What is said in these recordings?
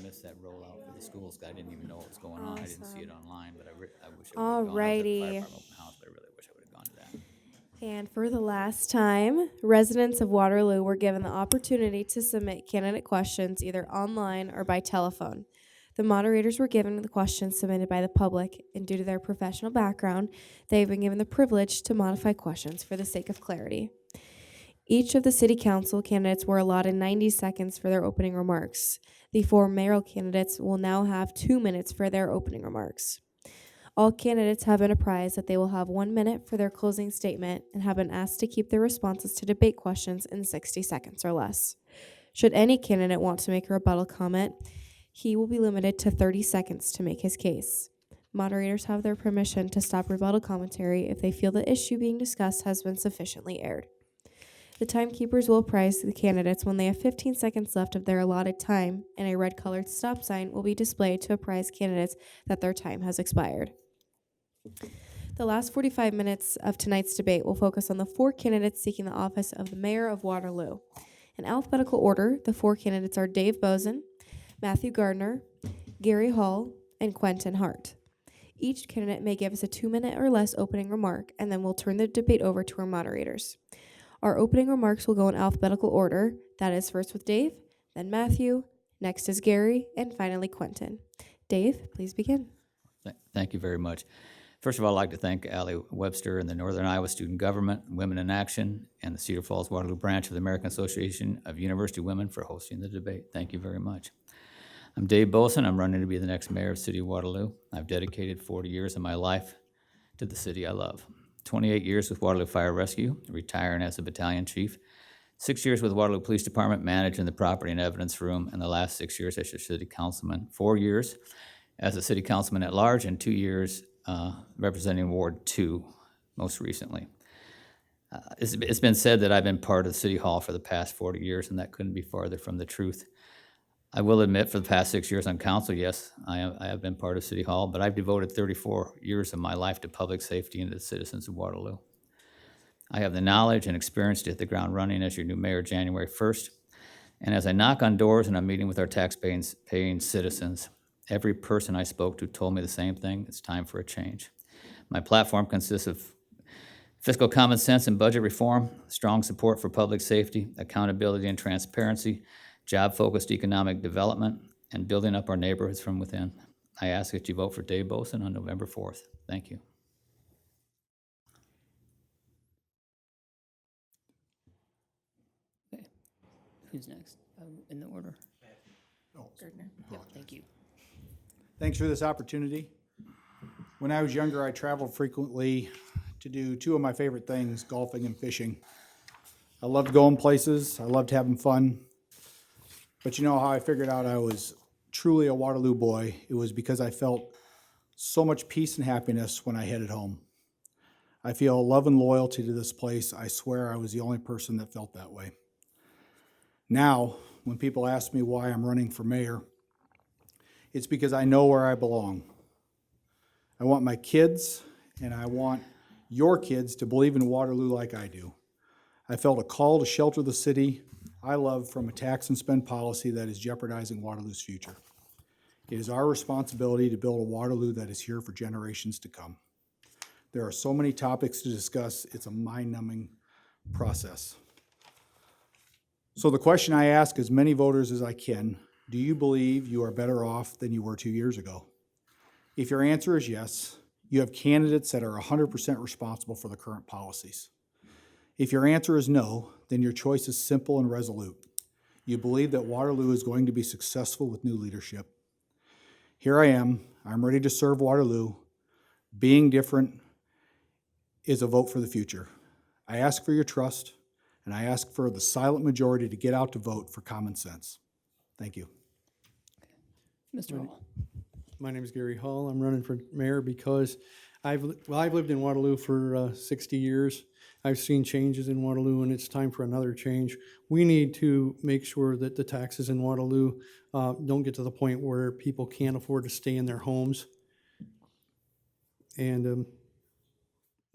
missed that rollout for the schools. I didn't even know what was going on. I didn't see it Awesome. online, but I wish I would have gone. I was at the fire Alrighty. department open house, but I really wish I would have gone to that. And for the last time, residents of Waterloo were given the opportunity to submit candidate questions either online or by telephone. The moderators were given the questions submitted by the public, and due to their professional background, they have been given the privilege to modify questions for the sake of clarity. Each of the city council candidates were allotted 90 seconds for their opening remarks. The four mayoral candidates will now have 2 minutes for their opening remarks. All candidates have been apprised that they will have 1 minute for their closing statement and have been asked to keep their responses to debate questions in 60 seconds or less. Should any candidate want to make a rebuttal comment, he will be limited to 30 seconds to make his case. Moderators have their permission to stop rebuttal commentary if they feel the issue being discussed has been sufficiently aired. The timekeepers will apprise the candidates when they have 15 seconds left of their allotted time, and a red-colored stop sign will be displayed to apprise candidates that their time has expired. The last 45 minutes of tonight's debate will focus on the four candidates seeking the office of the Mayor of Waterloo. In alphabetical order, the four candidates are Dave Bozen, Matthew Gardner, Gary Hall, and Quentin Hart. Each candidate may give us a 2-minute or less opening remark, and then we'll turn the debate over to our moderators. Our opening remarks will go in alphabetical order. That is first with Dave, then Matthew, next is Gary, and finally Quentin. Dave, please begin. Thank you very much. First of all, I'd like to thank Allie Webster and the Northern Iowa Student Government, Women in Action, and the Cedar Falls Waterloo branch of the American Association of University Women for hosting the debate. Thank you very much. I'm Dave Boson. I'm running to be the next mayor of the city of Waterloo. I've dedicated 40 years of my life to the city I love. 28 years with Waterloo Fire Rescue, retiring as a battalion chief. 6 years with Waterloo Police Department, managing the property and evidence room, and the last 6 years as a city councilman. 4 years as a city councilman at large, and 2 years representing Ward 2 most recently. It's been said that I've been part of City Hall for the past 40 years, and that couldn't be farther from the truth. I will admit, for the past 6 years on council, yes, I have been part of City Hall, but I've devoted 34 years of my life to public safety and to the citizens of Waterloo. I have the knowledge and experience to hit the ground running as your new mayor January 1st. And as I knock on doors and I'm meeting with our tax-paying citizens, every person I spoke to told me the same thing: it's time for a change. My platform consists of fiscal common sense and budget reform, strong support for public safety, accountability and transparency, job-focused economic development, and building up our neighborhoods from within. I ask that you vote for Dave Boson on November 4th. Thank you. Okay. Who's next? In the order? Gardner. Yep, thank you. Thanks for this opportunity. When I was younger, I traveled frequently to do two of my favorite things, golfing and fishing. I loved going places. I loved having fun. But you know how I figured out I was truly a Waterloo boy? It was because I felt so much peace and happiness when I headed home. I feel love and loyalty to this place. I swear I was the only person that felt that way. Now, when people ask me why I'm running for mayor, it's because I know where I belong. I want my kids and I want your kids to believe in Waterloo like I do. I felt a call to shelter the city I love from a tax and spend policy that is jeopardizing Waterloo's future. It is our responsibility to build a Waterloo that is here for generations to come. There are so many topics to discuss, it's a mind-numbing process. So the question I ask as many voters as I can, do you believe you are better off than you were 2 years ago? If your answer is yes, you have candidates that are 100% responsible for the current policies. If your answer is no, then your choice is simple and resolute. You believe that Waterloo is going to be successful with new leadership. Here I am. I'm ready to serve Waterloo. Being different is a vote for the future. I ask for your trust, and I ask for the silent majority to get out to vote for common sense. Thank you. Mr. Hall. My name is Gary Hall. I'm running for mayor because I've lived in Waterloo for 60 years. I've seen changes in Waterloo, and it's time for another change. We need to make sure that the taxes in Waterloo don't get to the point where people can't afford to stay in their homes. And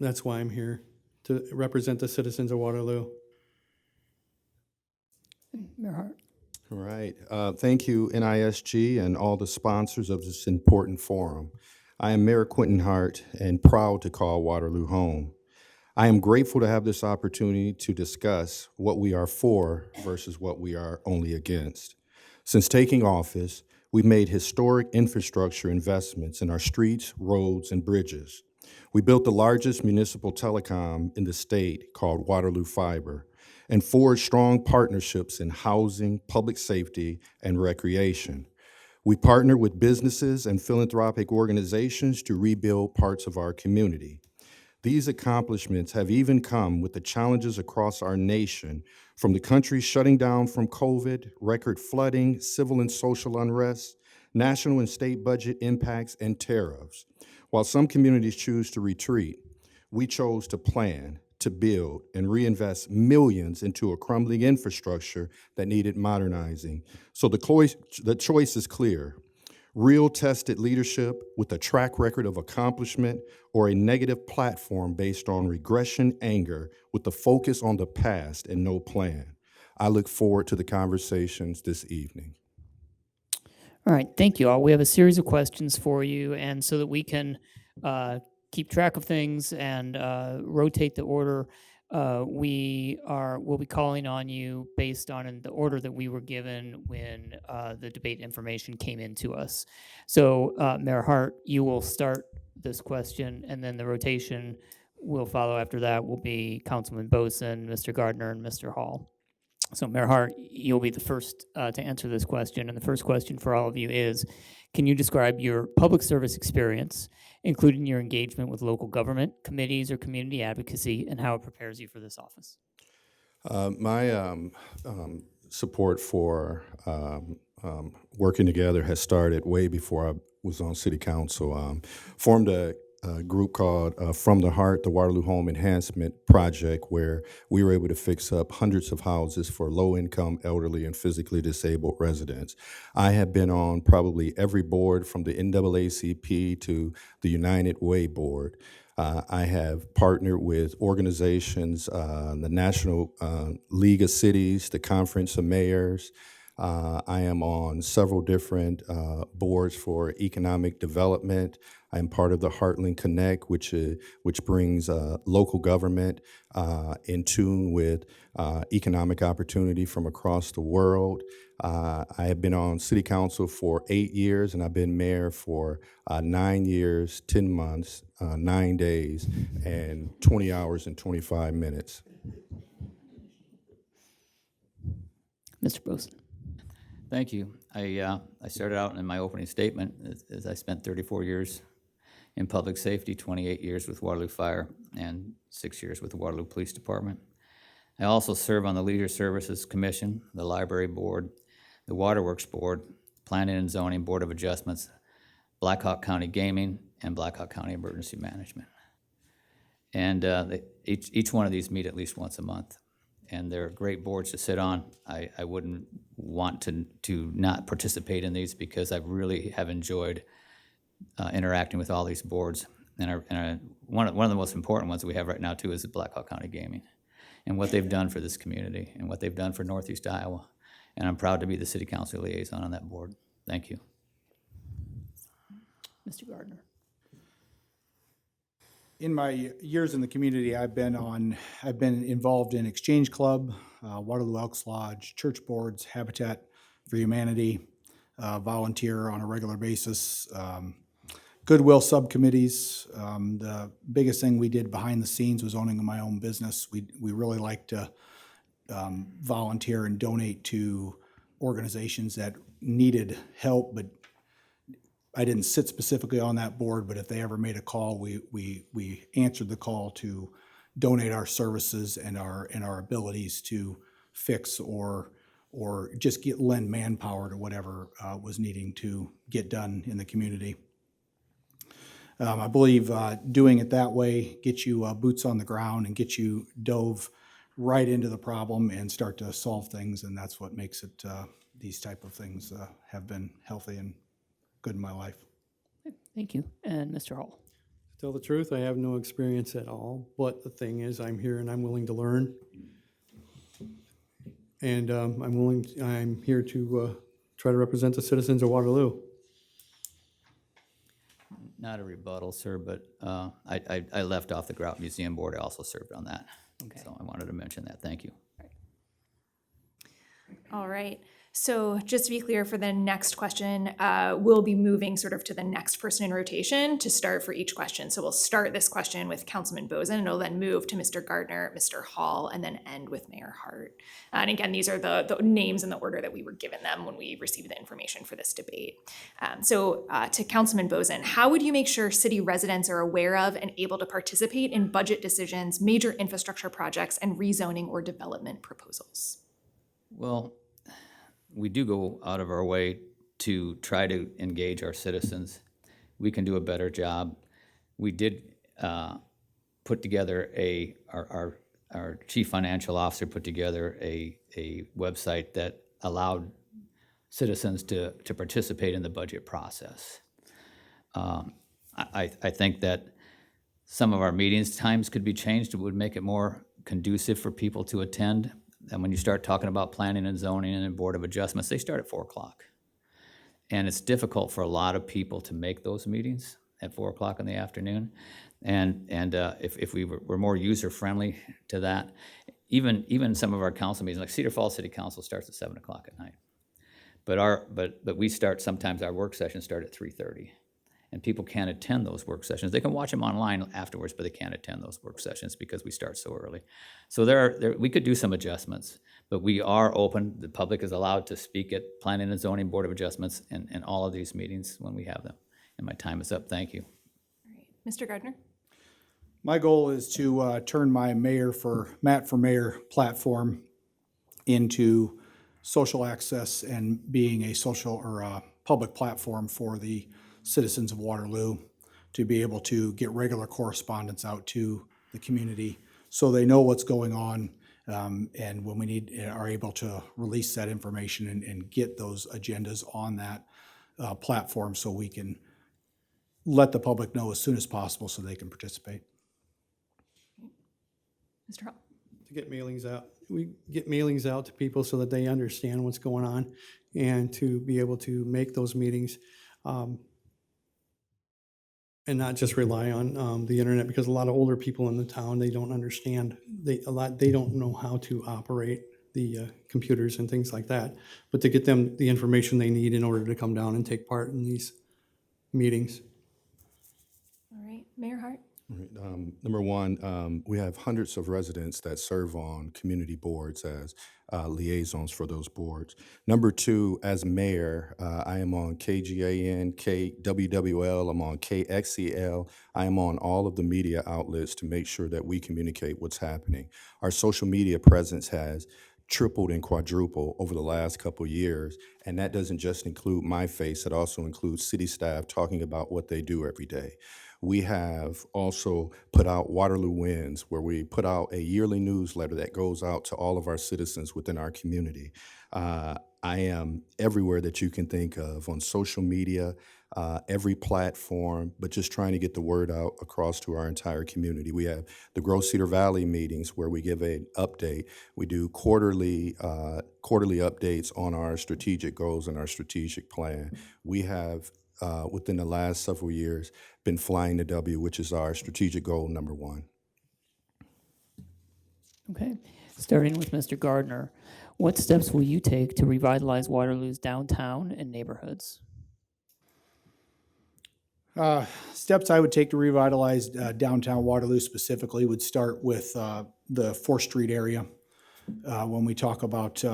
that's why I'm here, to represent the citizens of Waterloo. Mayor Hart. All right. Thank you, NISG, and all the sponsors of this important forum. I am Mayor Quentin Hart and proud to call Waterloo home. I am grateful to have this opportunity to discuss what we are for versus what we are only against. Since taking office, we've made historic infrastructure investments in our streets, roads, and bridges. We built the largest municipal telecom in the state called Waterloo Fiber and forged strong partnerships in housing, public safety, and recreation. We partnered with businesses and philanthropic organizations to rebuild parts of our community. These accomplishments have even come with the challenges across our nation, from the country shutting down from COVID, record flooding, civil and social unrest, national and state budget impacts, and tariffs. While some communities choose to retreat, we chose to plan, to build, and reinvest millions into a crumbling infrastructure that needed modernizing. So the choice is clear. Real tested leadership with a track record of accomplishment, or a negative platform based on regression anger with a focus on the past and no plan. I look forward to the conversations this evening. All right, thank you all. We have a series of questions for you, and so that we can keep track of things and rotate the order, we'll be calling on you based on the order that we were given when the debate information came into us. So, Mayor Hart, you will start this question, and then the rotation will follow after that will be Councilman Boson, Mr. Gardner, and Mr. Hall. So, Mayor Hart, you'll be the first to answer this question. And the first question for all of you is, can you describe your public service experience, including your engagement with local government, committees, or community advocacy, and how it prepares you for this office? My support for working together has started way before I was on city council. Formed a group called From the Heart, the Waterloo Home Enhancement Project, where we were able to fix up hundreds of houses for low-income, elderly, and physically disabled residents. I have been on probably every board from the NAACP to the United Way board. I have partnered with organizations, the National League of Cities, the Conference of Mayors. I am on several different boards for economic development. I am part of the Heartland Connect, which brings local government in tune with economic opportunity from across the world. I have been on city council for 8 years, and I've been mayor for 9 years, 10 months, 9 days, and 20 hours and 25 minutes. Mr. Boson. Thank you. I started out in my opening statement as I spent 34 years in public safety, 28 years with Waterloo Fire, and 6 years with the Waterloo Police Department. I also serve on the Leisure Services Commission, the Library Board, the Waterworks Board, Planning and Zoning Board of Adjustments, Blackhawk County Gaming, and Blackhawk County Emergency Management. And each one of these meet at least once a month. And they're great boards to sit on. I wouldn't want to not participate in these because I really have enjoyed interacting with all these boards. And one of the most important ones we have right now, too, is the Blackhawk County Gaming and what they've done for this community and what they've done for Northeast Iowa. And I'm proud to be the city council liaison on that board. Thank you. Mr. Gardner. In my years in the community, I've been involved in Exchange Club, Waterloo Elks Lodge, church boards, Habitat for Humanity, volunteer on a regular basis, Goodwill subcommittees. The biggest thing we did behind the scenes was owning my own business. We really like to volunteer and donate to organizations that needed help, but I didn't sit specifically on that board, but if they ever made a call, we answered the call to donate our services and our abilities to fix or just lend manpower to whatever was needing to get done in the community. I believe doing it that way gets you boots on the ground and gets you dove right into the problem and start to solve things, and that's what makes it these type of things have been healthy and good in my life. Thank you. And Mr. Hall. To tell the truth, I have no experience at all, but the thing is, I'm here and I'm willing to learn. And I'm here to try to represent the citizens of Waterloo. Not a rebuttal, sir, but I left off the Grout Museum Board. I also served on that. Okay. So I wanted to mention that. Thank you. All right. So just to be clear, for the next question, we'll be moving sort of to the next person in rotation to start for each question. So we'll start this question with Councilman Bozen, and it'll then move to Mr. Gardner, Mr. Hall, and then end with Mayor Hart. And again, these are the names in the order that we were given them when we received the information for this debate. So to Councilman Bozen, how would you make sure city residents are aware of and able to participate in budget decisions, major infrastructure projects, and rezoning or development proposals? Well, we do go out of our way to try to engage our citizens. We can do a better job. We did put together our chief financial officer put together a website that allowed citizens to participate in the budget process. I think that some of our meetings times could be changed. It would make it more conducive for people to attend. And when you start talking about planning and zoning and Board of Adjustments, they start at 4 o'clock. And it's difficult for a lot of people to make those meetings at 4 o'clock in the afternoon. And if we were more user-friendly to that, even some of our council meetings, like Cedar Falls City Council starts at 7 o'clock at night. But we start, sometimes our work sessions start at 3:30. And people can't attend those work sessions. They can watch them online afterwards, but they can't attend those work sessions because we start so early. So we could do some adjustments, but we are open. The public is allowed to speak at Planning and Zoning Board of Adjustments and all of these meetings when we have them. And my time is up. Thank you. All right. Mr. Gardner? My goal is to turn my Matt for Mayor platform into social access and being a social or a public platform for the citizens of Waterloo to be able to get regular correspondence out to the community so they know what's going on, and when we are able to release that information and get those agendas on that platform so we can let the public know as soon as possible so they can participate. Mr. Hall? To get mailings out. We get mailings out to people so that they understand what's going on and to be able to make those meetings. And not just rely on the internet, because a lot of older people in the town, they don't understand, they don't know how to operate the computers and things like that. But to get them the information they need in order to come down and take part in these meetings. All right. Mayor Hart? Number one, we have hundreds of residents that serve on community boards as liaisons for those boards. Number two, as mayor, I am on KGAN, WWL, I'm on KXEL. I am on all of the media outlets to make sure that we communicate what's happening. Our social media presence has tripled and quadrupled over the last couple years, and that doesn't just include my face, it also includes city staff talking about what they do every day. We have also put out Waterloo Wins, where we put out a yearly newsletter that goes out to all of our citizens within our community. I am everywhere that you can think of on social media, every platform, but just trying to get the word out across to our entire community. We have the Grow Cedar Valley meetings where we give an update. We do quarterly updates on our strategic goals and our strategic plan. We have within the last several years, been flying the W, which is our strategic goal number one. Okay. Starting with Mr. Gardner, what steps will you take to revitalize Waterloo's downtown and neighborhoods? Steps I would take to revitalize downtown Waterloo specifically would start with the 4th Street area. When we talk about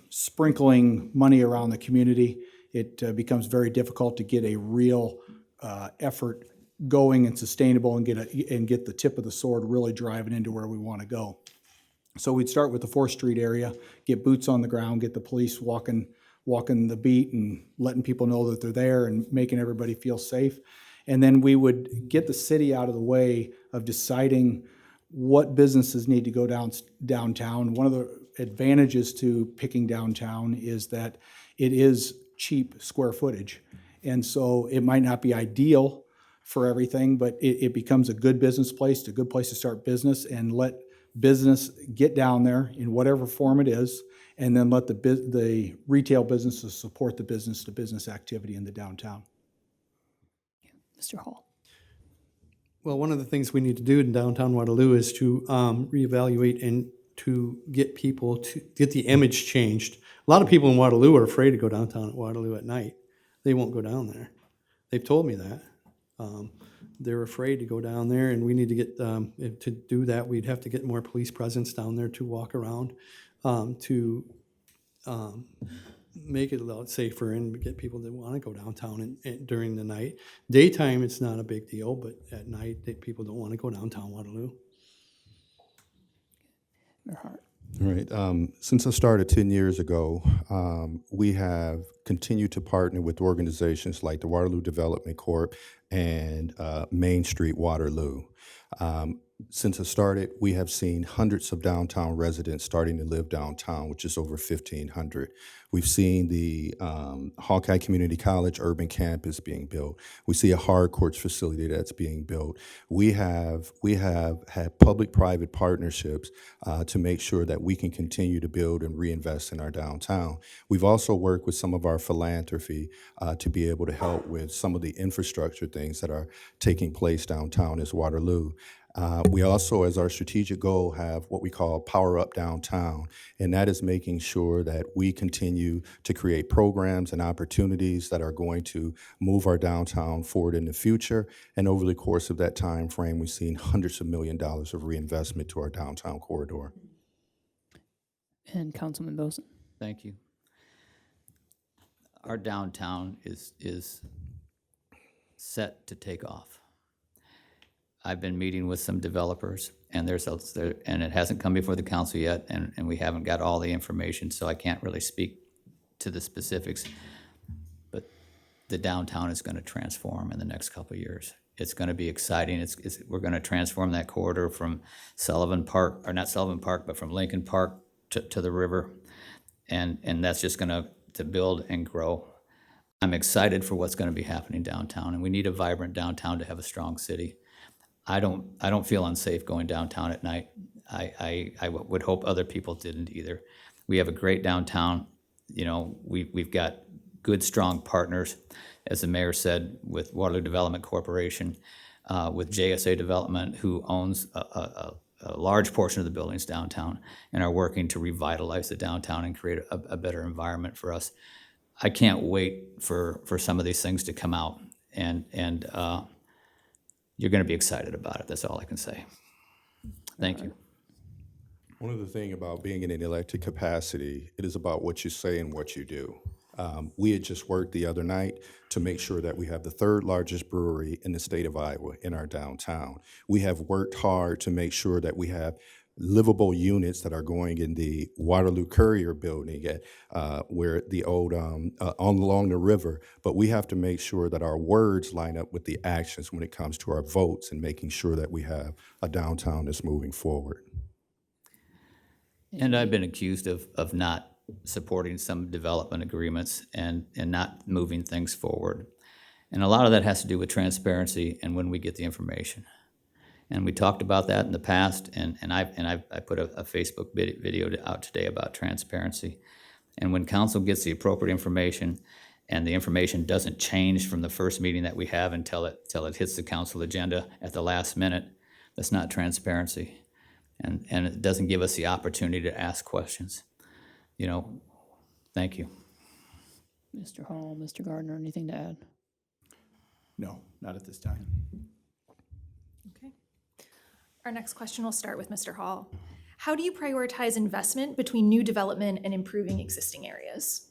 sprinkling money around the community, it becomes very difficult to get a real effort going and sustainable and get the tip of the sword really driving into where we want to go. So we'd start with the 4th Street area, get boots on the ground, get the police walking the beat and letting people know that they're there and making everybody feel safe. And then we would get the city out of the way of deciding what businesses need to go downtown. One of the advantages to picking downtown is that it is cheap square footage. And so it might not be ideal for everything, but it becomes a good business place, a good place to start business and let business get down there in whatever form it is, and then let the retail businesses support the business-to-business activity in the downtown. Mr. Hall. Well, one of the things we need to do in downtown Waterloo is to reevaluate and to get people to get the image changed. A lot of people in Waterloo are afraid to go downtown at Waterloo at night. They won't go down there. They've told me that. They're afraid to go down there, and we need to get, to do that, we'd have to get more police presence down there to walk around, to make it a lot safer and get people that want to go downtown and during the night. Daytime, it's not a big deal, but at night, people don't want to go downtown Waterloo. Mayor Hart. All right. Since I started 10 years ago, we have continued to partner with organizations like the Waterloo Development Corp and Main Street Waterloo. Since I started, we have seen hundreds of downtown residents starting to live downtown, which is over 1,500. We've seen the Hawkeye Community College urban campus being built. We see a hard courts facility that's being built. We have had public-private partnerships to make sure that we can continue to build and reinvest in our downtown. We've also worked with some of our philanthropy to be able to help with some of the infrastructure things that are taking place downtown as Waterloo. We also, as our strategic goal, have what we call Power Up Downtown, and that is making sure that we continue to create programs and opportunities that are going to move our downtown forward in the future. And over the course of that time frame, we've seen hundreds of millions of dollars of reinvestment to our downtown corridor. And Councilman Bozen. Thank you. Our downtown is set to take off. I've been meeting with some developers, and and it hasn't come before the council yet, and we haven't got all the information, so I can't really speak to the specifics. But the downtown is going to transform in the next couple of years. It's going to be exciting. We're going to transform that corridor from Sullivan Park, or not Sullivan Park, but from Lincoln Park to the river, and that's just going to build and grow. I'm excited for what's going to be happening downtown, and we need a vibrant downtown to have a strong city. I don't feel unsafe going downtown at night. I would hope other people didn't either. We have a great downtown. You know, we've got good, strong partners, as the mayor said, with Waterloo Development Corporation, with JSA Development, who owns a large portion of the buildings downtown, and are working to revitalize the downtown and create a better environment for us. I can't wait for some of these things to come out, and you're going to be excited about it. That's all I can say. Thank you. One of the things about being in an elected capacity, it is about what you say and what you do. We had just worked the other night to make sure that we have the third largest brewery in the state of Iowa in our downtown. We have worked hard to make sure that we have livable units that are going in the Waterloo Courier building at where the old along the river, but we have to make sure that our words line up with the actions when it comes to our votes and making sure that we have a downtown that's moving forward. And I've been accused of not supporting some development agreements and not moving things forward. And a lot of that has to do with transparency and when we get the information. And we talked about that in the past, and I put a Facebook video out today about transparency. And when council gets the appropriate information, and the information doesn't change from the first meeting that we have until it hits the council agenda at the last minute, that's not transparency. And it doesn't give us the opportunity to ask questions. You know, thank you. Mr. Hall, Mr. Gardner, anything to add? No, not at this time. Okay. Our next question will start with Mr. Hall. How do you prioritize investment between new development and improving existing areas?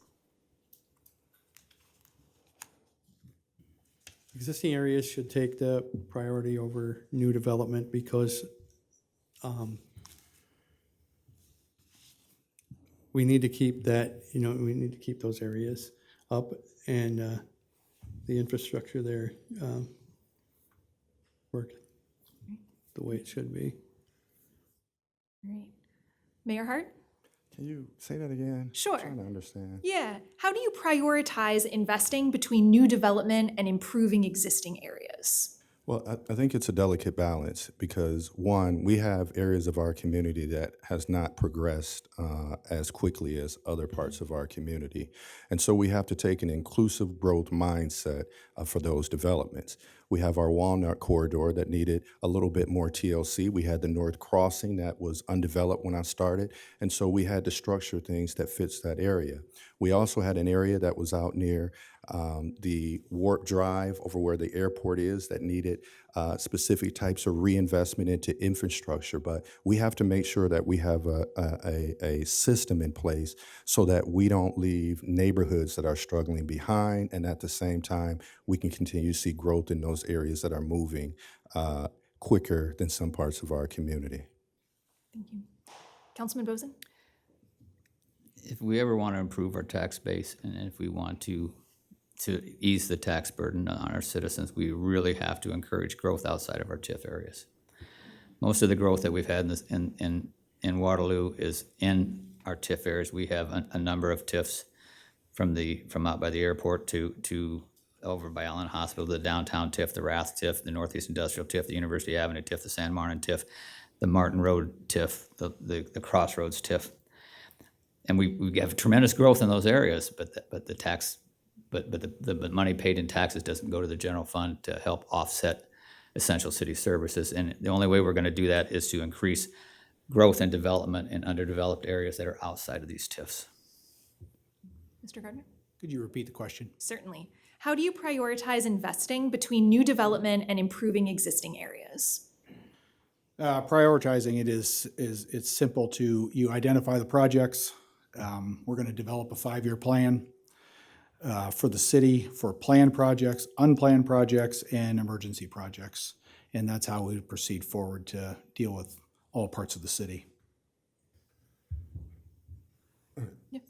Existing areas should take the priority over new development because we need to keep that, we need to keep those areas up and the infrastructure there work the way it should be. Great. Mayor Hart? Can you say that again? Sure. I'm trying to understand. Yeah. How do you prioritize investing between new development and improving existing areas? Well, I think it's a delicate balance because, one, we have areas of our community that has not progressed as quickly as other parts of our community. And so we have to take an inclusive growth mindset for those developments. We have our Walnut corridor that needed a little bit more TLC. We had the North Crossing that was undeveloped when I started. And so we had to structure things that fits that area. We also had an area that was out near the Warp Drive over where the airport is that needed specific types of reinvestment into infrastructure. But we have to make sure that we have a system in place so that we don't leave neighborhoods that are struggling behind, and at the same time, we can continue to see growth in those areas that are moving quicker than some parts of our community. Thank you. Councilman Bozen? If we ever want to improve our tax base and if we want to ease the tax burden on our citizens, we really have to encourage growth outside of our TIF areas. Most of the growth that we've had in Waterloo is in our TIF areas. We have a number of TIFs from out by the airport to over by Allen Hospital, the downtown TIF, the Rath TIF, the Northeast Industrial TIF, the University Avenue TIF, the San Martin TIF, the Martin Road TIF, the Crossroads TIF. And we have tremendous growth in those areas, but the money paid in taxes doesn't go to the general fund to help offset essential city services. And the only way we're going to do that is to increase growth and development in underdeveloped areas that are outside of these TIFs. Mr. Gardner? Could you repeat the question? Certainly. How do you prioritize investing between new development and improving existing areas? Prioritizing it it's simple you identify the projects. We're going to develop a 5-year plan for the city for planned projects, unplanned projects, and emergency projects. And that's how we would proceed forward to deal with all parts of the city.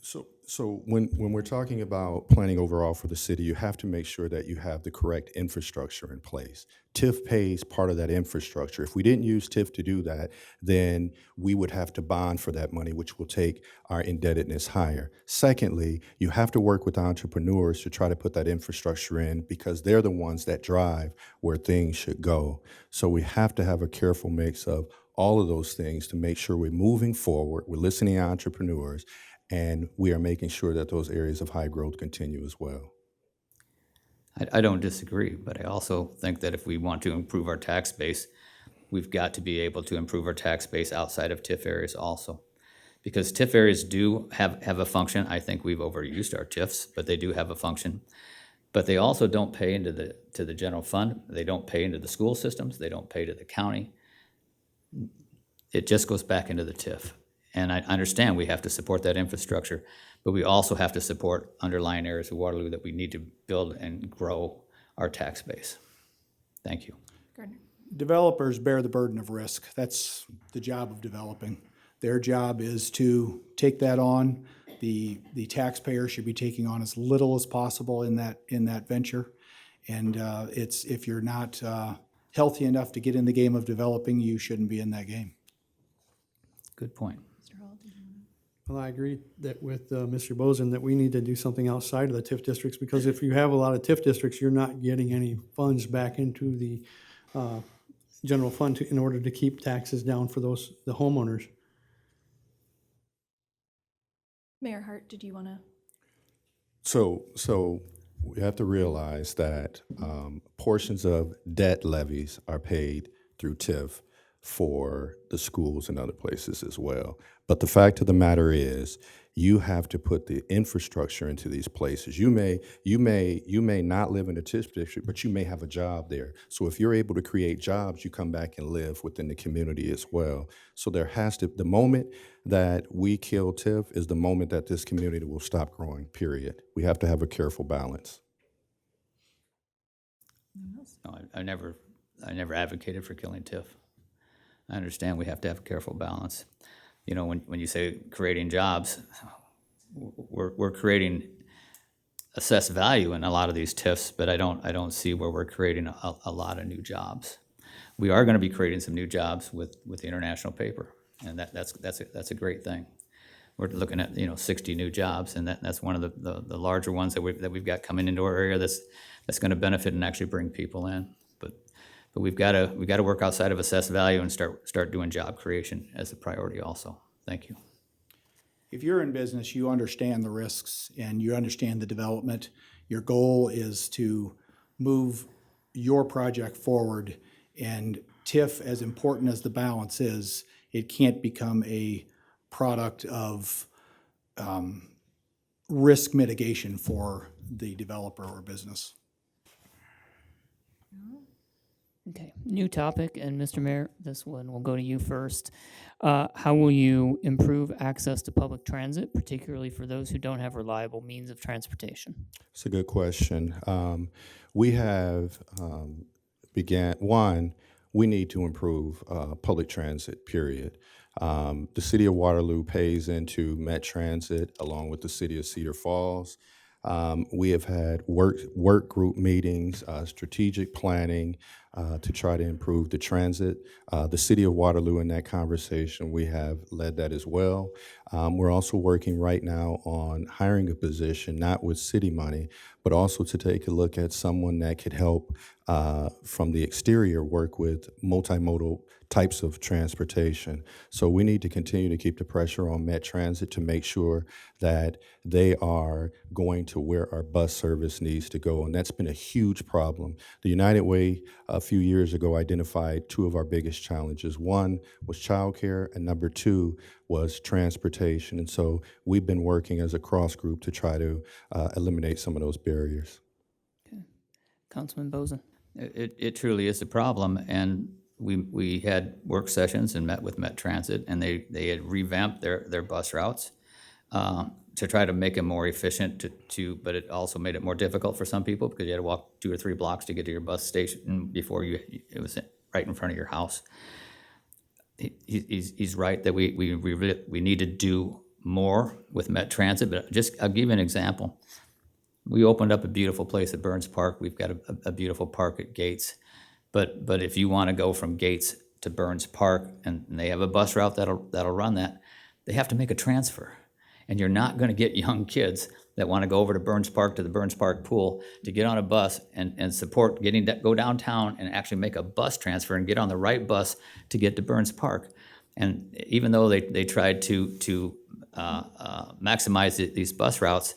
So when we're talking about planning overall for the city, you have to make sure that you have the correct infrastructure in place. TIF pays part of that infrastructure. If we didn't use TIF to do that, then we would have to bond for that money, which will take our indebtedness higher. Secondly, you have to work with entrepreneurs to try to put that infrastructure in because they're the ones that drive where things should go. So we have to have a careful mix of all of those things to make sure we're moving forward, we're listening to entrepreneurs, and we are making sure that those areas of high growth continue as well. I don't disagree, but I also think that if we want to improve our tax base, we've got to be able to improve our tax base outside of TIF areas also. Because TIF areas do have a function. I think we've overused our TIFs, but they do have a function. But they also don't pay into the general fund. They don't pay into the school systems. They don't pay to the county. It just goes back into the TIF. And I understand we have to support that infrastructure, but we also have to support underlying areas of Waterloo that we need to build and grow our tax base. Thank you. Gardner? Developers bear the burden of risk. That's the job of developing. Their job is to take that on. The taxpayer should be taking on as little as possible in that venture. And if you're not healthy enough to get in the game of developing, you shouldn't be in that game. Good point. Well, I agree that with Mr. Bozen that we need to do something outside of the TIF districts because if you have a lot of TIF districts, you're not getting any funds back into the general fund in order to keep taxes down for the homeowners. Mayor Hart, did you want to? So we have to realize that portions of debt levies are paid through TIF for the schools and other places as well. But the fact of the matter is, you have to put the infrastructure into these places. You may not live in a TIF district, but you may have a job there. So if you're able to create jobs, you come back and live within the community as well. So the moment that we kill TIF is the moment that this community will stop growing, period. We have to have a careful balance. No, I never advocated for killing TIF. I understand we have to have a careful balance. You know, when you say creating jobs, we're creating assessed value in a lot of these TIFs, but I don't see where we're creating a lot of new jobs. We are going to be creating some new jobs with the international paper, and that's a great thing. We're looking at 60 new jobs, and that's one of the larger ones that we've got coming into our area that's going to benefit and actually bring people in. But we've got to work outside of assessed value and start doing job creation as a priority also. Thank you. If you're in business, you understand the risks and you understand the development. Your goal is to move your project forward, and TIF, as important as the balance is, it can't become a product of risk mitigation for the developer or business. Okay, new topic, and Mr. Mayor, this one will go to you first. How will you improve access to public transit, particularly for those who don't have reliable means of transportation? It's a good question. We have we need to improve public transit, period. The city of Waterloo pays into Met Transit along with the city of Cedar Falls. We have had work group meetings, strategic planning to try to improve the transit. The city of Waterloo, in that conversation, we have led that as well. We're also working right now on hiring a position, not with city money, but also to take a look at someone that could help from the exterior work with multimodal types of transportation. So we need to continue to keep the pressure on Met Transit to make sure that they are going to where our bus service needs to go. And that's been a huge problem. The United Way a few years ago identified two of our biggest challenges. One was childcare, and number two was transportation. And so we've been working as a cross group to try to eliminate some of those barriers. Okay, Councilman Bozen. It truly is a problem, and we had work sessions and met with Met Transit, and they had revamped their bus routes to try to make them more efficient. But it also made it more difficult for some people because you had to walk 2 or 3 blocks to get to your bus station before it was right in front of your house. He's right that we need to do more with Met Transit. But I'll give you an example. We opened up a beautiful place at Burns Park. We've got a beautiful park at Gates. But if you want to go from Gates to Burns Park, and they have a bus route that'll run that, they have to make a transfer. And you're not going to get young kids that want to go over to Burns Park, to the Burns Park pool, to get on a bus and support go downtown and actually make a bus transfer and get on the right bus to get to Burns Park. And even though they tried to maximize these bus routes,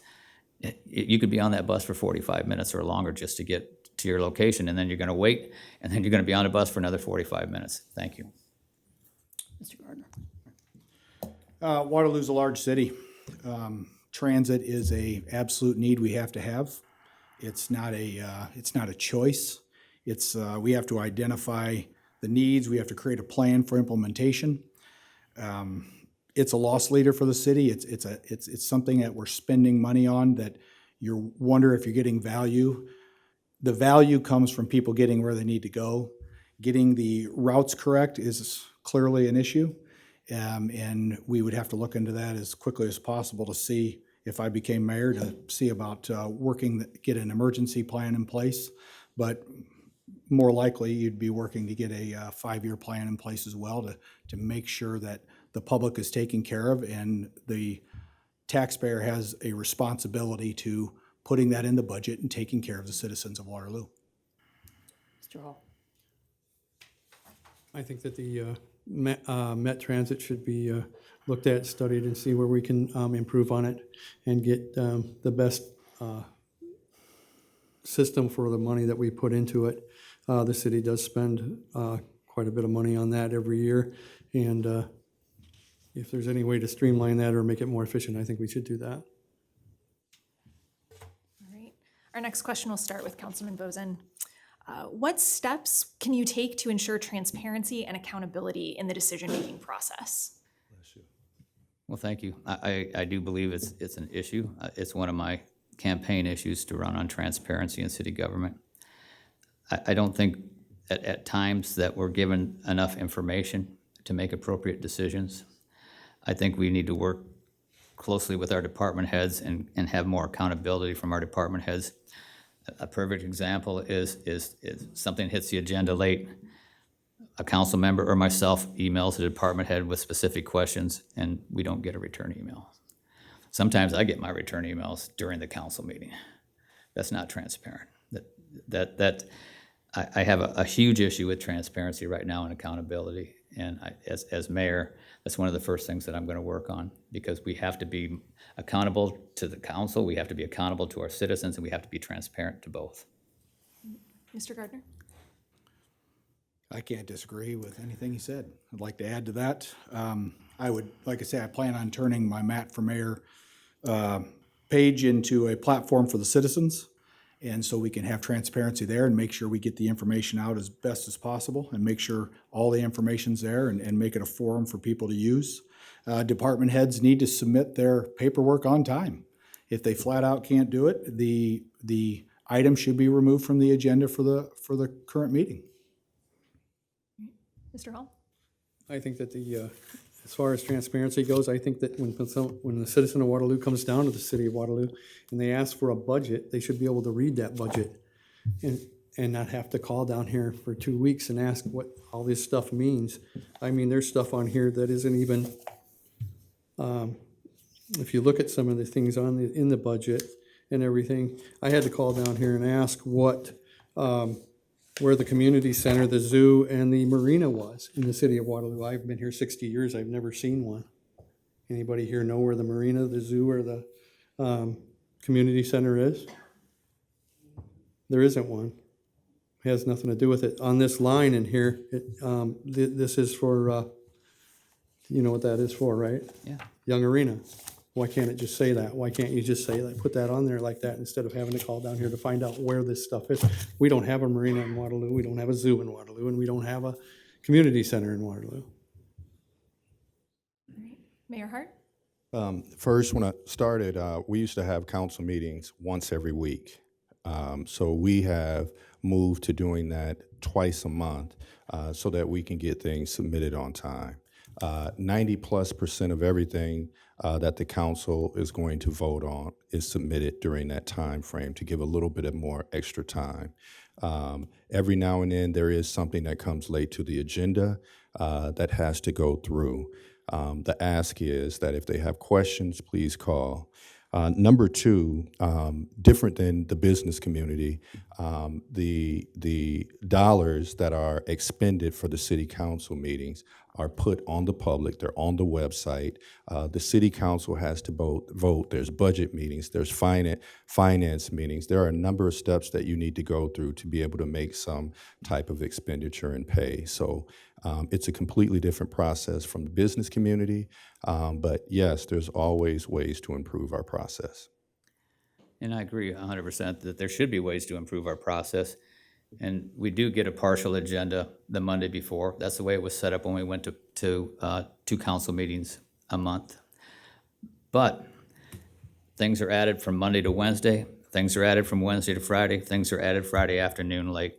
you could be on that bus for 45 minutes or longer just to get to your location, and then you're going to wait, and then you're going to be on a bus for another 45 minutes. Thank you. Mr. Gardner. Waterloo's a large city. Transit is a absolute need we have to have. It's not a choice. We have to identify the needs. We have to create a plan for implementation. It's a loss leader for the city. It's something that we're spending money on that you wonder if you're getting value. The value comes from people getting where they need to go. Getting the routes correct is clearly an issue. And we would have to look into that as quickly as possible to see, if I became mayor, to see about get an emergency plan in place. But more likely, you'd be working to get a 5-year plan in place as well to make sure that the public is taken care of, and the taxpayer has a responsibility to putting that in the budget and taking care of the citizens of Waterloo. Mr. Hall. I think that the Met Transit should be looked at, studied, and see where we can improve on it and get the best system for the money that we put into it. The city does spend quite a bit of money on that every year, and if there's any way to streamline that or make it more efficient, I think we should do that. All right. Our next question will start with Councilman Bozen. What steps can you take to ensure transparency and accountability in the decision-making process? Well, thank you. I do believe it's an issue. It's one of my campaign issues to run on transparency in city government. I don't think at times that we're given enough information to make appropriate decisions. I think we need to work closely with our department heads and have more accountability from our department heads. A perfect example is something hits the agenda late. A council member or myself emails the department head with specific questions, and we don't get a return email. Sometimes I get my return emails during the council meeting. That's not transparent. I have a huge issue with transparency right now and accountability. And as mayor, that's one of the first things that I'm going to work on, because we have to be accountable to the council, we have to be accountable to our citizens, and we have to be transparent to both. Mr. Gardner? I can't disagree with anything he said. I'd like to add to that. I would, like I say, I plan on turning my Matt for Mayor page into a platform for the citizens. And so we can have transparency there and make sure we get the information out as best as possible and make sure all the information's there and make it a forum for people to use. Department heads need to submit their paperwork on time. If they flat out can't do it, the item should be removed from the agenda for the current meeting. Mr. Hall? I think that as far as transparency goes, I think that when the citizen of Waterloo comes down to the city of Waterloo and they ask for a budget, they should be able to read that budget and not have to call down here for 2 weeks and ask what all this stuff means. I mean, there's stuff on here that isn't even, if you look at some of the things in the budget and everything, I had to call down here and ask where the community center, the zoo, and the marina was in the city of Waterloo. I've been here 60 years, I've never seen one. Anybody here know where the marina, the zoo, or the community center is? There isn't one. It has nothing to do with it. On this line in here, this is for, you know what that is for, right? Yeah. Young Arena. Why can't it just say that? Why can't you just say, like, put that on there like that instead of having to call down here to find out where this stuff is? We don't have a marina in Waterloo, we don't have a zoo in Waterloo, and we don't have a community center in Waterloo. Mayor Hart? First, when I started, we used to have council meetings once every week. So we have moved to doing that twice a month so that we can get things submitted on time. 90+% of everything that the council is going to vote on is submitted during that time frame to give a little bit of more extra time. Every now and then there is something that comes late to the agenda that has to go through. The ask is that if they have questions, please call. Number two, different than the business community, the dollars that are expended for the city council meetings are put on the public. They're on the website. The city council has to vote. There's budget meetings. There's finance meetings. There are a number of steps that you need to go through to be able to make some type of expenditure and pay. So it's a completely different process from the business community. But yes, there's always ways to improve our process. And I agree 100% that there should be ways to improve our process. And we do get a partial agenda the Monday before. That's the way it was set up when we went to two council meetings a month. But things are added from Monday to Wednesday. Things are added from Wednesday to Friday. Things are added Friday afternoon late.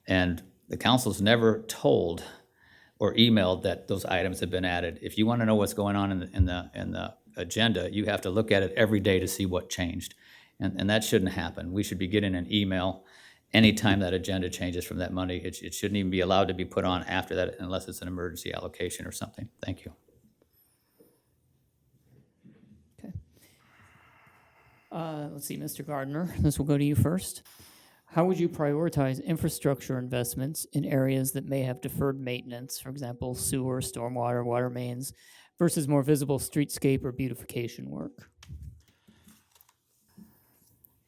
And the council's never told or emailed that those items have been added. If you want to know what's going on in the agenda, you have to look at it every day to see what changed. And that shouldn't happen. We should be getting an email anytime that agenda changes from that Monday. It shouldn't even be allowed to be put on after that unless it's an emergency allocation or something. Thank you. Okay. Let's see, Mr. Gardner, this will go to you first. How would you prioritize infrastructure investments in areas that may have deferred maintenance, for example, sewer, stormwater, water mains, versus more visible streetscape or beautification work?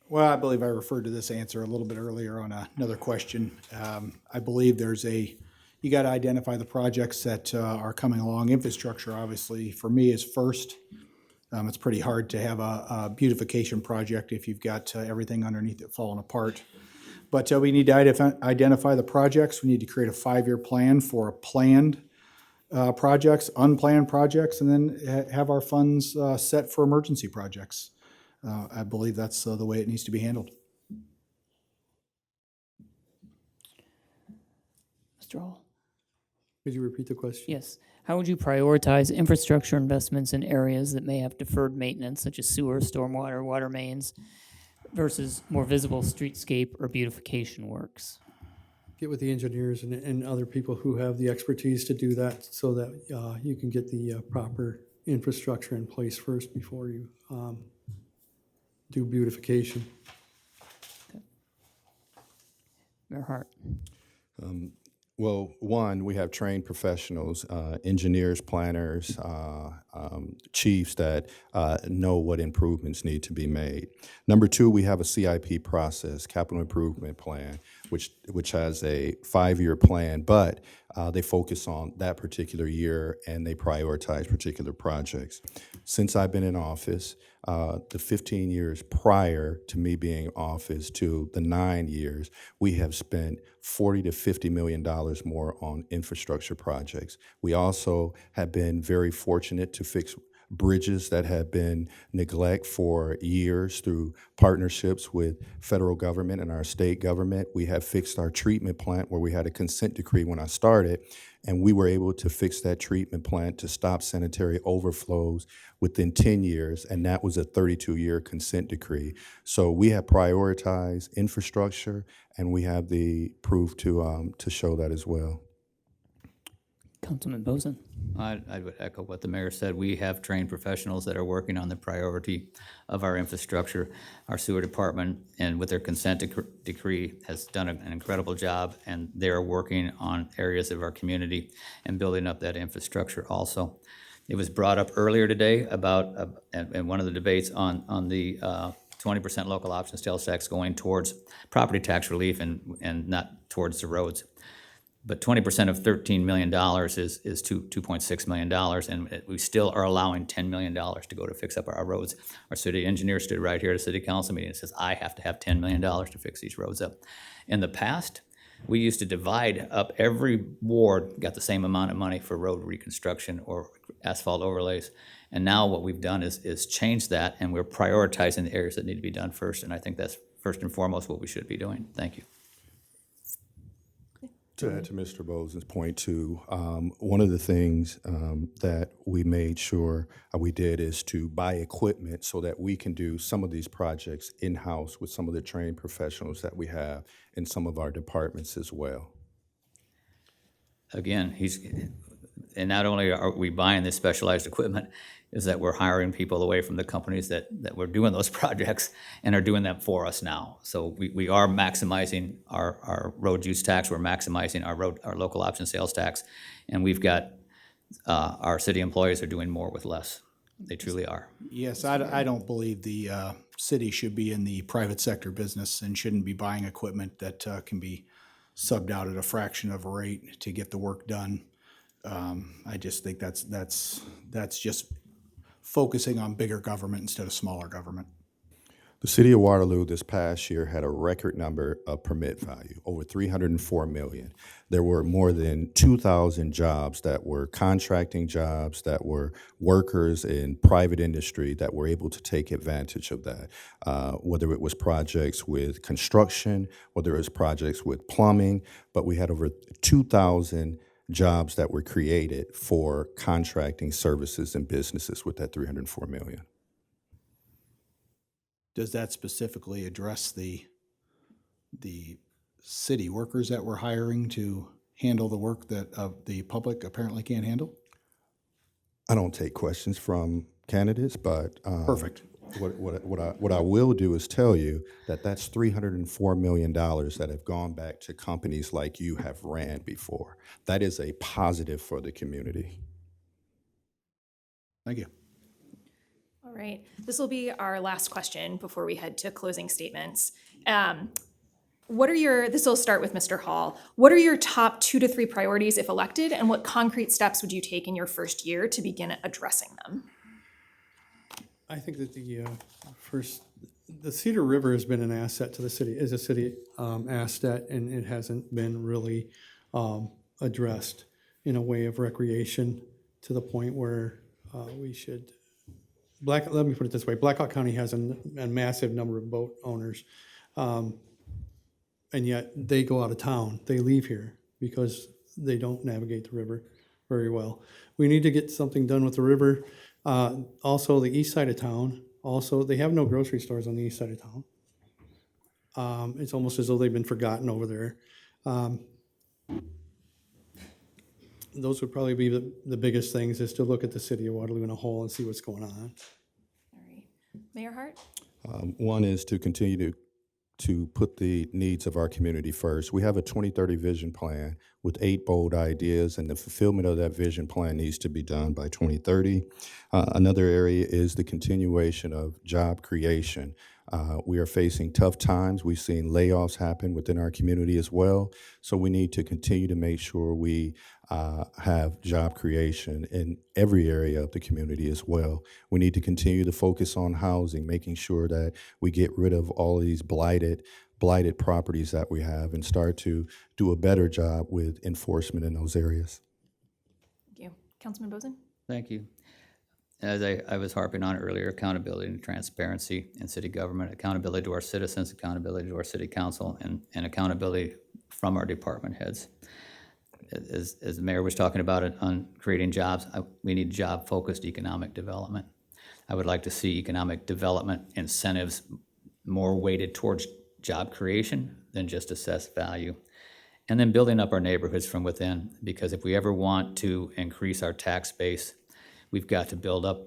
Well, I believe I referred to this answer a little bit earlier on another question. I believe you got to identify the projects that are coming along. Infrastructure, obviously, for me is first. It's pretty hard to have a beautification project if you've got everything underneath it falling apart. But we need to identify the projects. We need to create a 5-year plan for planned projects, unplanned projects, and then have our funds set for emergency projects. I believe that's the way it needs to be handled. Mr. Hall? Could you repeat the question? Yes. How would you prioritize infrastructure investments in areas that may have deferred maintenance, such as sewer, stormwater, water mains, versus more visible streetscape or beautification works? Get with the engineers and other people who have the expertise to do that so that you can get the proper infrastructure in place first before you do beautification. Mayor Hart. Well, one, we have trained professionals, engineers, planners, chiefs that know what improvements need to be made. Number two, we have a CIP process, capital improvement plan, which has a 5-year plan, but they focus on that particular year and they prioritize particular projects. Since I've been in office, the 15 years prior to me being in office to the 9 years, we have spent $40 to $50 million more on infrastructure projects. We also have been very fortunate to fix bridges that have been neglected for years through partnerships with federal government and our state government. We have fixed our treatment plant where we had a consent decree when I started, and we were able to fix that treatment plant to stop sanitary overflows within 10 years, and that was a 32-year consent decree. So we have prioritized infrastructure, and we have the proof to show that as well. Councilman Bozen. I would echo what the mayor said. We have trained professionals that are working on the priority of our infrastructure. Our sewer department, and with their consent decree, has done an incredible job, and they're working on areas of our community and building up that infrastructure also. It was brought up earlier today about, in one of the debates on the 20% local option sales tax going towards property tax relief and not towards the roads. But 20% of $13 million is $2.6 million, and we still are allowing $10 million to go to fix up our roads. Our city engineer stood right here at a city council meeting and says, I have to have $10 million to fix these roads up. In the past, we used to divide up, every ward got the same amount of money for road reconstruction or asphalt overlays. And now what we've done is change that, and we're prioritizing the areas that need to be done first, and I think that's first and foremost what we should be doing. Thank you. To add to Mr. Bozen's point too, one of the things that we made sure we did is to buy equipment so that we can do some of these projects in-house with some of the trained professionals that we have in some of our departments as well. Again, and not only are we buying this specialized equipment, is that we're hiring people away from the companies that were doing those projects and are doing them for us now. So we are maximizing our road use tax, we're maximizing our local option sales tax, and we've got, our city employees are doing more with less. They truly are. Yes, I don't believe the city should be in the private sector business and shouldn't be buying equipment that can be subbed out at a fraction of a rate to get the work done. I just think that's just focusing on bigger government instead of smaller government. The city of Waterloo this past year had a record number of permit value, over 304 million. There were more than 2,000 jobs that were contracting jobs, that were workers in private industry that were able to take advantage of that, whether it was projects with construction, whether it was projects with plumbing, but we had over 2,000 jobs that were created for contracting services and businesses with that 304 million. Does that specifically address the city workers that we're hiring to handle the work that the public apparently can't handle? I don't take questions from candidates, but Perfect. What I will do is tell you that that's $304 million that have gone back to companies like you have ran before. That is a positive for the community. Thank you. All right, this will be our last question before we head to closing statements. This will start with Mr. Hall. What are your top 2 to 3 priorities if elected, and what concrete steps would you take in your first year to begin addressing them? I think that the Cedar River has been an asset to the city, is a city asset, and it hasn't been really addressed in a way of recreation to the point where we should. Let me put it this way: Blackhawk County has a massive number of boat owners, and yet they go out of town. They leave here because they don't navigate the river very well. We need to get something done with the river. Also, the east side of town, they have no grocery stores on the east side of town. It's almost as though they've been forgotten over there. Those would probably be the biggest things, is to look at the city of Waterloo in a whole and see what's going on. All right, Mayor Hart? One is to continue to to put the needs of our community first. We have a 2030 vision plan with 8 bold ideas, and the fulfillment of that vision plan needs to be done by 2030. Another area is the continuation of job creation. We are facing tough times. We've seen layoffs happen within our community as well. So we need to continue to make sure we have job creation in every area of the community as well. We need to continue to focus on housing, making sure that we get rid of all of these blighted properties that we have and start to do a better job with enforcement in those areas. Thank you. Councilman Bozen? Thank you. As I was harping on earlier, accountability and transparency in city government, accountability to our citizens, accountability to our city council, and accountability from our department heads. As the mayor was talking about it on creating jobs, we need job-focused economic development. I would like to see economic development incentives more weighted towards job creation than just assessed value. And then building up our neighborhoods from within, because if we ever want to increase our tax base, we've got to build up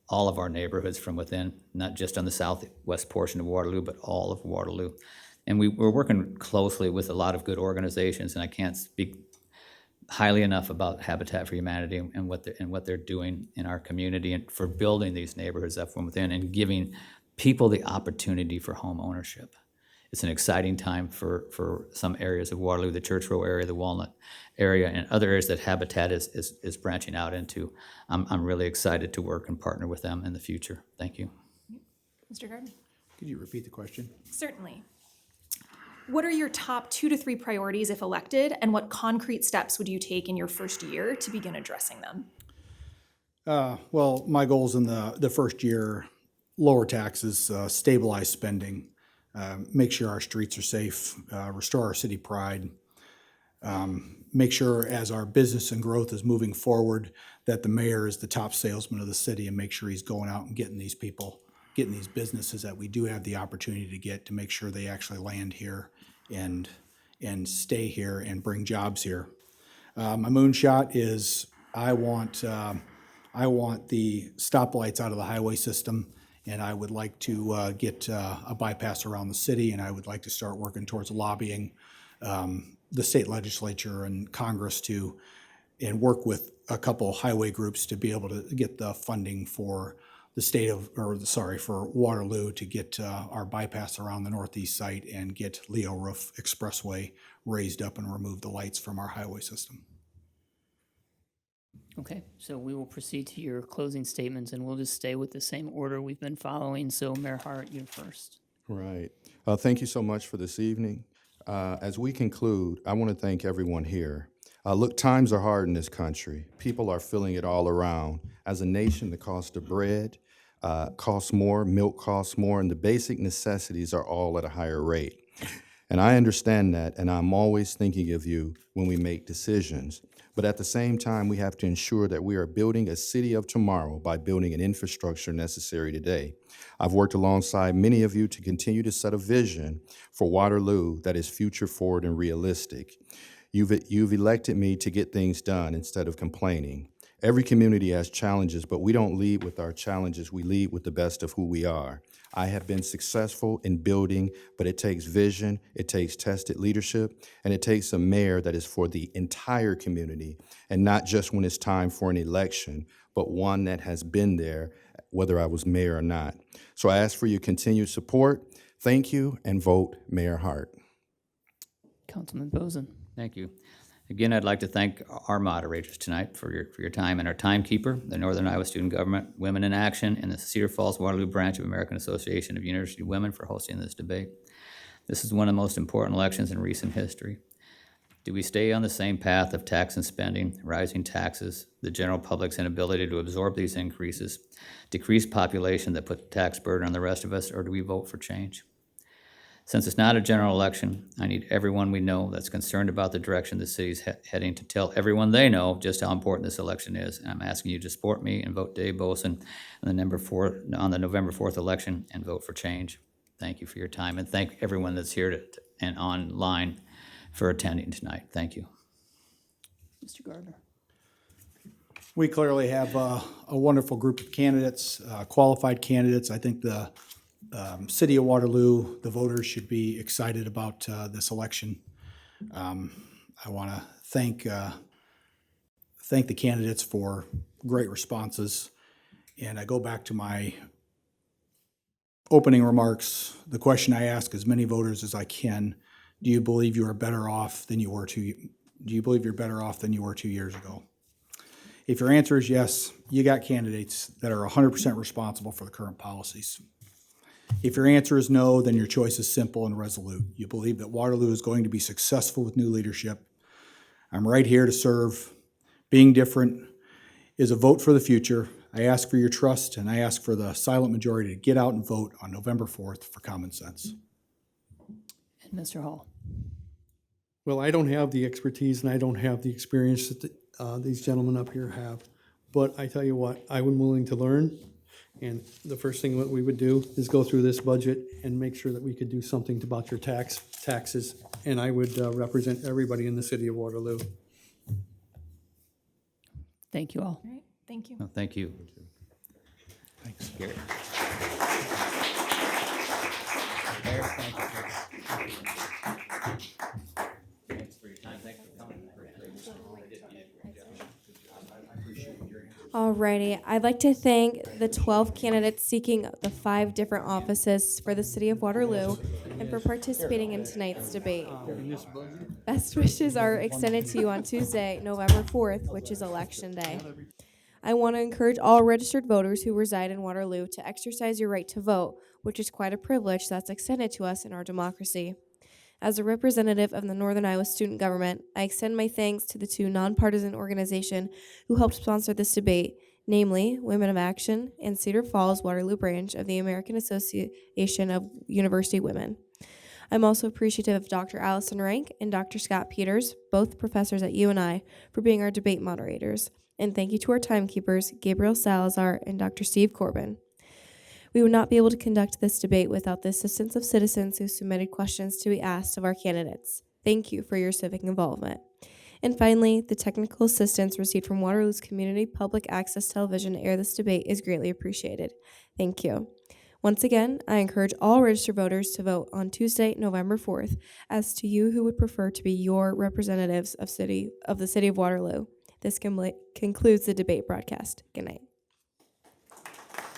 all of our neighborhoods from within, not just on the southwest portion of Waterloo, but all of Waterloo. And we're working closely with a lot of good organizations, and I can't speak highly enough about Habitat for Humanity and what they're doing in our community and for building these neighborhoods up from within and giving people the opportunity for home ownership. It's an exciting time for some areas of Waterloo, the Church Row area, the Walnut area, and other areas that Habitat is branching out into. I'm really excited to work and partner with them in the future. Thank you. Mr. Gardner? Could you repeat the question? Certainly. What are your top 2 to 3 priorities if elected, and what concrete steps would you take in your first year to begin addressing them? Well, my goals in the first year: lower taxes, stabilize spending, make sure our streets are safe, restore our city pride, make sure as our business and growth is moving forward that the mayor is the top salesman of the city and make sure he's going out and getting these people, getting these businesses that we do have the opportunity to get, to make sure they actually land here and stay here and bring jobs here. My moonshot is I want the stoplights out of the highway system, and I would like to get a bypass around the city, and I would like to start working towards lobbying the state legislature and Congress and work with a couple highway groups to be able to get the funding for for Waterloo to get our bypass around the northeast site and get Leo Roof Expressway raised up and remove the lights from our highway system. Okay, so we will proceed to your closing statements, and we'll just stay with the same order we've been following. So Mayor Hart, you're first. Right. Thank you so much for this evening. As we conclude, I want to thank everyone here. Look, times are hard in this country. People are feeling it all around. As a nation, the cost of bread costs more, milk costs more, and the basic necessities are all at a higher rate. And I understand that, and I'm always thinking of you when we make decisions. But at the same time, we have to ensure that we are building a city of tomorrow by building an infrastructure necessary today. I've worked alongside many of you to continue to set a vision for Waterloo that is future forward and realistic. You've elected me to get things done instead of complaining. Every community has challenges, but we don't lead with our challenges. We lead with the best of who we are. I have been successful in building, but it takes vision, it takes tested leadership, and it takes a mayor that is for the entire community, and not just when it's time for an election, but one that has been there, whether I was mayor or not. So I ask for your continued support. Thank you, and vote Mayor Hart. Councilman Bozen. Thank you. Again, I'd like to thank our moderators tonight for your time, and our timekeeper, the Northern Iowa Student Government, Women in Action, and the Cedar Falls Waterloo branch of American Association of University Women for hosting this debate. This is one of the most important elections in recent history. Do we stay on the same path of tax and spending, rising taxes, the general public's inability to absorb these increases, decreased population that put the tax burden on the rest of us, or do we vote for change? Since it's not a general election, I need everyone we know that's concerned about the direction the city's heading to tell everyone they know just how important this election is. And I'm asking you to support me and vote Dave Boson on the November 4th election and vote for change. Thank you for your time, and thank everyone that's here and online for attending tonight. Thank you. Mr. Gardner. We clearly have a wonderful group of candidates, qualified candidates. I think the City of Waterloo, the voters should be excited about this election. I want to thank the candidates for great responses. And I go back to my opening remarks. The question I ask as many voters as I can: do you believe you are better off than you were do you believe you're better off than you were 2 years ago? If your answer is yes, you got candidates that are 100% responsible for the current policies. If your answer is no, then your choice is simple and resolute. You believe that Waterloo is going to be successful with new leadership. I'm right here to serve. Being different is a vote for the future. I ask for your trust, and I ask for the silent majority to get out and vote on November 4th for common sense. And Mr. Hall. Well, I don't have the expertise and I don't have the experience that these gentlemen up here have. But I tell you what, I'm willing to learn. And the first thing that we would do is go through this budget and make sure that we could do something about your taxes. And I would represent everybody in the city of Waterloo. Thank you all. All right, thank you. No, thank you. Thanks. Gary. Thanks for your time. Thanks for coming. Alrighty, I'd like to thank the 12 candidates seeking the 5 different offices for the city of Waterloo and for participating in tonight's debate. Best wishes are extended to you on Tuesday, November 4th, which is Election Day. I want to encourage all registered voters who reside in Waterloo to exercise your right to vote, which is quite a privilege that's extended to us in our democracy. As a representative of the Northern Iowa student government, I extend my thanks to the 2 nonpartisan organizations who helped sponsor this debate, namely Women of Action and Cedar Falls Waterloo branch of the American Association of University Women. I'm also appreciative of Dr. Allison Rank and Dr. Scott Peters, both professors at UNI, for being our debate moderators. And thank you to our timekeepers, Gabriel Salazar and Dr. Steve Corbin. We would not be able to conduct this debate without the assistance of citizens who submitted questions to be asked of our candidates. Thank you for your civic involvement. And finally, the technical assistance received from Waterloo's Community Public Access Television to air this debate is greatly appreciated. Thank you. Once again, I encourage all registered voters to vote on Tuesday, November 4th, as to you who would prefer to be your representatives of the city of Waterloo. This concludes the debate broadcast. Good night.